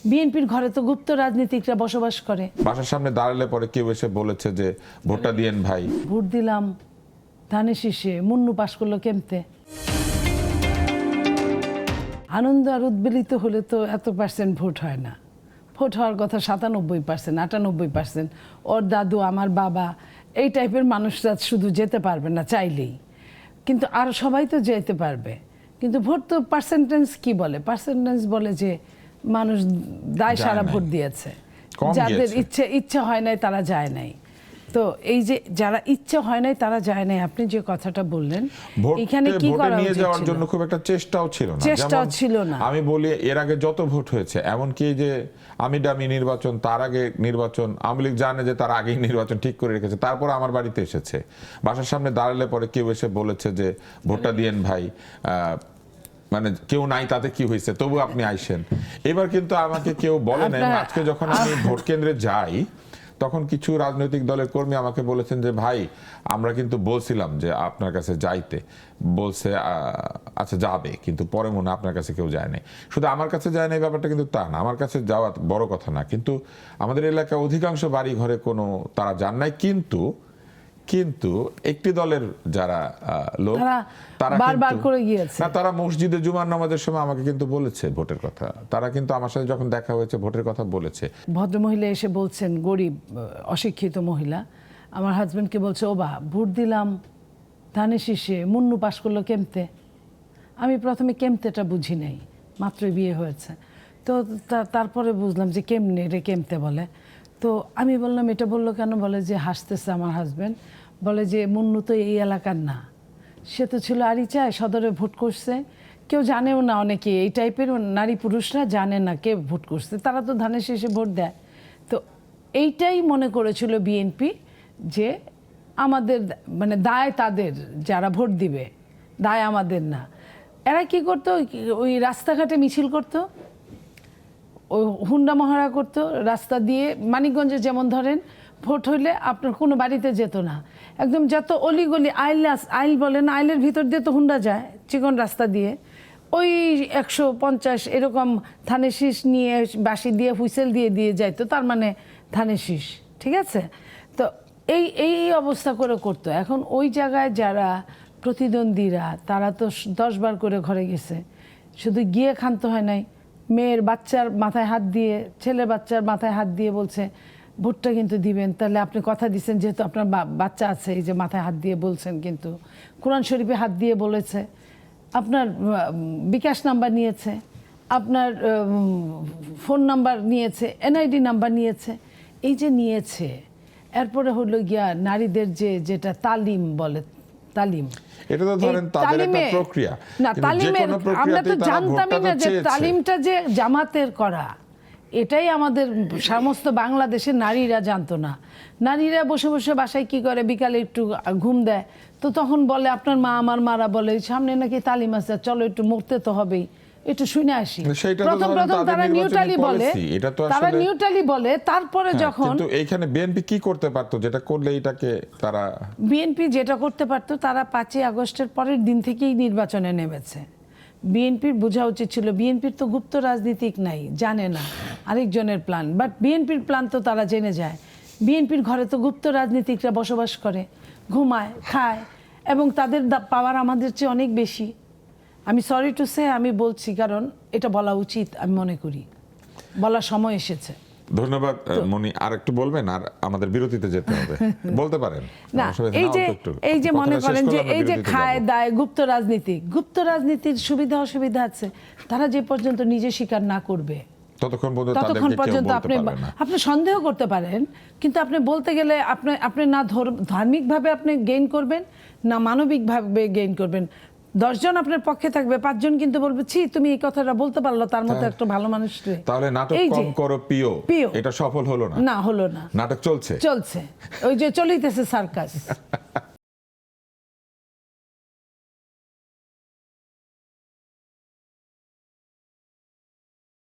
বিএনপির ঘরে তো গুপ্ত রাজনীতিকরা বসবাস করে। বাসার সামনে দাঁড়ালে পরে কেউ এসে বলেছে যে ভোটটা দিয়েন ভাই। ভোট দিলাম ধানের শীষে, মুন্নু পাশ করলো কেমতে। আনন্দ আর উদ্বেলিত হলে তো এত পার্সেন্ট ভোট হয় না। ভোট হওয়ার কথা 97%, 98%। ওর দাদু, আমার বাবা, এই টাইপের মানুষরা শুধু যেতে পারবে না চাইলেই, কিন্তু আর সবাই তো যেতে পারবে। কিন্তু ভোট তো পার্সেন্টেজ কি বলে? পার্সেন্টেজ বলে যে মানুষ দায় সারা ভোট দিয়েছে, যাদের ইচ্ছে হয় নাই তারা যায় নাই। তো এই যে যারা ইচ্ছে হয় নাই তারা যায় নাই, আপনি যে কথাটা বললেন, এখানে কি করা নিয়ে উচিত যাওয়ার ছিল? জন্য খুব একটা চেষ্টাও ছিল না। চেষ্টাও ছিল না। আমি বলি এর আগে যত ভোট হয়েছে, এমনকি যে আমি ডামি নির্বাচন, তার আগে নির্বাচন, আওয়ামী লীগ জানে যে তার আগেই নির্বাচন ঠিক করে রেখেছে, তারপর আমার বাড়িতে এসেছে। বাসার সামনে দাঁড়ালে পরে কেউ এসে বলেছে যে ভোটটা দিয়েন ভাই, মানে কেউ নাই তাতে কি হয়েছে, তবু আপনি আইসেন। এবার কিন্তু আমাকে কেউ বলে নাই। আজকে যখন আমি ভোট কেন্দ্রে যাই, তখন কিছু রাজনৈতিক দলের কর্মী আমাকে বলেছেন যে ভাই, আমরা কিন্তু বলছিলাম যে আপনার কাছে যাইতে, বলছে আচ্ছা যাবে, কিন্তু পরে মনে আপনার কাছে কেউ যায় নাই। শুধু আমার কাছে যায় নাই ব্যাপারটা কিন্তু তা না, আমার কাছে যাওয়া বড় কথা না, কিন্তু আমাদের এলাকায় অধিকাংশ বাড়ি ঘরে কোনো তারা যান নাই। কিন্তু একটি দলের যারা লোক তারা বারবার করে গিয়েছে। না, তারা মসজিদে জুমার নামাজের সময় আমাকে কিন্তু বলেছে ভোটের কথা। তারা কিন্তু আমার সাথে যখন দেখা হয়েছে ভোটের কথা বলেছে। ভদ্রমহিলা এসে বলছেন, গরিব অশিক্ষিত মহিলা, আমার হাজবেন্ডকে বলছে, ও বা ভোট দিলাম ধানের শীষে, মুন্নু পাশ করলো কেমতে। আমি প্রথমে কেমতেটা বুঝি নাই, মাত্রই বিয়ে হয়েছে তো। তারপরে বুঝলাম যে কেমনে রে কেমতে বলে। তো আমি বললাম এটা বললো কেন? বলে যে হাসতেছে আমার হাজবেন্ড, বলে যে মুন্নু তো এই এলাকার না, সে তো ছিল আরিচায়, সদরে ভোট করছে, কেউ জানেও না, অনেকে এই টাইপের নারী পুরুষরা জানে না কে ভোট করছে, তারা তো ধানের শীষে ভোট দেয়। তো এইটাই মনে করেছিল বিএনপি যে আমাদের মানে দায় তাদের, যারা ভোট দিবে, দায় আমাদের না। এরা কি করতো? ওই রাস্তাঘাটে মিছিল করতো, ওই হুন্ডা মহারা করতো রাস্তা দিয়ে। মানিকগঞ্জে যেমন ধরেন ভোট হইলে আপনার কোনো বাড়িতে যেত না, একদম যত অলিগলি আইল বলে না, আইলের ভিতর দিয়ে তো হুন্ডা যায় চিকন রাস্তা দিয়ে, ওই 150 এরকম ধানের শীষ নিয়ে বাঁশি দিয়ে হুইসেল দিয়ে দিয়ে যাইতো, তার মানে ধানের শীষ, ঠিক আছে? তো এই অবস্থা করে করতো। এখন ওই জায়গায় যারা প্রতিদ্বন্দ্বীরা, তারা তো 10 বার করে ঘরে গেছে, শুধু গিয়ে ক্ষান্ত হয় নাই, মেয়ের বাচ্চার মাথায় হাত দিয়ে, ছেলে বাচ্চার মাথায় হাত দিয়ে বলছে ভোটটা কিন্তু দিবেন। তাহলে আপনি কথা দিচ্ছেন, যেহেতু আপনার বাচ্চা আছে, এই যে মাথায় হাত দিয়ে বলছেন, কিন্তু কোরআন শরীফে হাত দিয়ে বলেছে, আপনার বিকাশ নাম্বার নিয়েছে, আপনার ফোন নাম্বার নিয়েছে, এনআইডি নাম্বার নিয়েছে। এই যে নিয়েছে, এরপরে হলো গিয়া নারীদের যেটা তালিম বলে, তালিম, এটা তো ধরেন তাদের একটা প্রক্রিয়া না, তালিমের আমরা তো জানতামই না যে তালিমটা যে জামাতের করা। এটাই আমাদের সমস্ত বাংলাদেশের নারীরা জানতো না। নারীরা বসে বসে বাসায় কি করে, বিকালে একটু ঘুম দেয়, তো তখন বলে আপনার মা, আমার মারা বলে সামনে নাকি তালিম আছে, চলো একটু মরতে তো হবেই, একটু শুনে আসি। প্রথম তারা নিউট্রালি বলে, তারপরে যখন এইখানে বিএনপি কি করতে পারতো, যেটা করলে এটাকে তারা, বিএনপি যেটা করতে পারতো, তারা 5ই আগস্টের পরের দিন থেকেই নির্বাচনে নেমেছে। বিএনপির বোঝা উচিত ছিল, বিএনপির তো গুপ্ত রাজনীতিক নাই, জানে না আরেকজনের প্ল্যান, বাট বিএনপির প্ল্যান তো তারা জেনে যায়। বিএনপির ঘরে তো গুপ্ত রাজনীতিকরা বসবাস করে, ঘুমায়, খায়, এবং তাদের পাওয়ার আমাদের চেয়ে অনেক বেশি। আমি সরি টু সে, আমি বলছি কারণ এটা বলা উচিত, আমি মনে করি বলার সময় এসেছে। ধন্যবাদ মনি। আর একটু বলবেন, আর আমাদের বিরতিতে যেতে হবে, বলতে পারেন না। এই যে মনে করেন যে এই যে খায় দায় গুপ্ত রাজনীতির সুবিধা অসুবিধা আছে, তারা যে পর্যন্ত নিজে স্বীকার না করবে ততক্ষণ পর্যন্ত আপনি সন্দেহ করতে পারেন, কিন্তু আপনি বলতে গেলে আপনি না ধার্মিকভাবে আপনি গেইন করবেন, না মানবিকভাবে গেইন করবেন। 10 জন আপনার পক্ষে থাকবে, 5 জন কিন্তু বলবে ছি তুমি এই কথাটা বলতে পারলো, তার মতো একটা ভালো মানুষ। তাহলে নাটক কম করো পিও, এটা সফল হলো না, হলো না, নাটক চলছে, ওই যে চলিতেছে সার্কাস।